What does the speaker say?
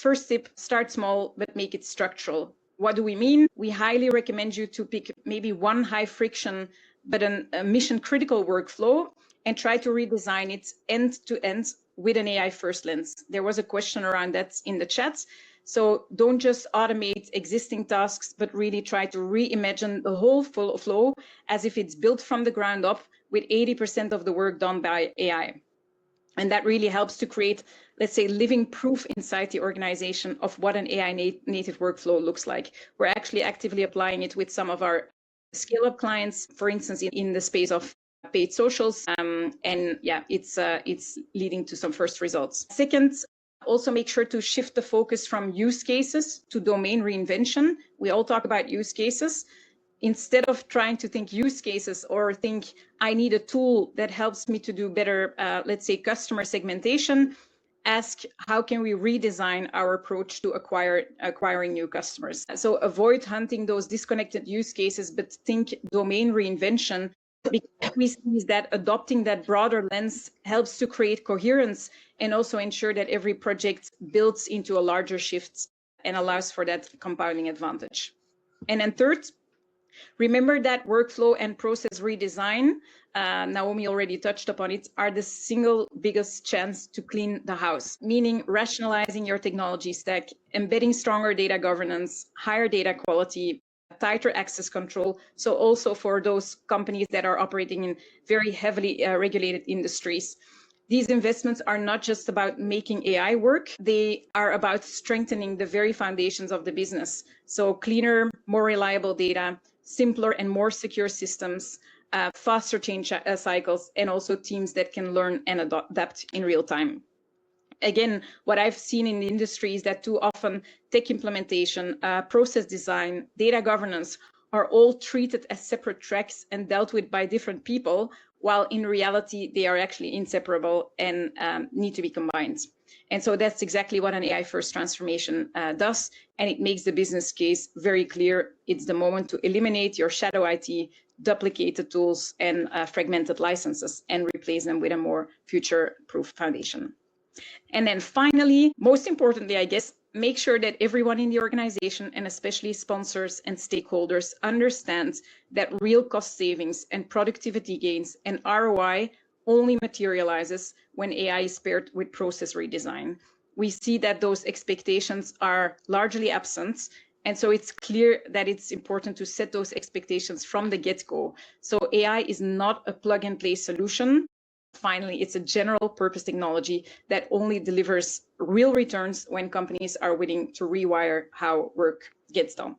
first tip, start small, but make it structural. What do we mean? We highly recommend you to pick maybe one high friction, but a mission critical workflow and try to redesign it end to end with an AI first lens. There was a question around that in the chat. So don't just automate existing tasks, but really try to reimagine the whole flow as if it's built from the ground up with 80% of the work done by AI. And that really helps to create, let's say, living proof inside the organization of what an AI native workflow looks like. We're actually actively applying it with some of our scale-up clients, for instance, in the space of paid socials. And yeah, it's leading to some first results. Second, also make sure to shift the focus from use cases to domain reinvention. We all talk about use cases. Instead of trying to think use cases or think I need a tool that helps me to do better, let's say customer segmentation, ask how can we redesign our approach to acquiring new customers. So avoid hunting those disconnected use cases, but think domain reinvention, because we see that adopting that broader lens helps to create coherence and also ensure that every project builds into a larger shift and allows for that compounding advantage. And then third, remember that workflow and process redesign, Naomi already touched upon it, are the single biggest chance to clean the house, meaning rationalizing your technology stack, embedding stronger data governance, higher data quality, tighter access control. So also for those companies that are operating in very heavily regulated industries. These investments are not just about making AI work, they are about strengthening the very foundations of the business. So cleaner, more reliable data, simpler and more secure systems, faster change cycles, and also teams that can learn and adapt in real time. Again, what I've seen in the industry is that too often tech implementation, process design, data governance are all treated as separate tracks and dealt with by different people, while in reality, they are actually inseparable and need to be combined. And so that's exactly what an AI first transformation does. And it makes the business case very clear. It's the moment to eliminate your shadow IT, duplicated tools and fragmented licenses and replace them with a more future-proof foundation. And then finally, most importantly, I guess, make sure that everyone in the organization and especially sponsors and stakeholders understands that real cost savings and productivity gains and ROI only materializes when AI is paired with process redesign. We see that those expectations are largely absent. And so it's clear that it's important to set those expectations from the get-go. So AI is not a plug and play solution. Finally, it's a general purpose technology that only delivers real returns when companies are willing to rewire how work gets done.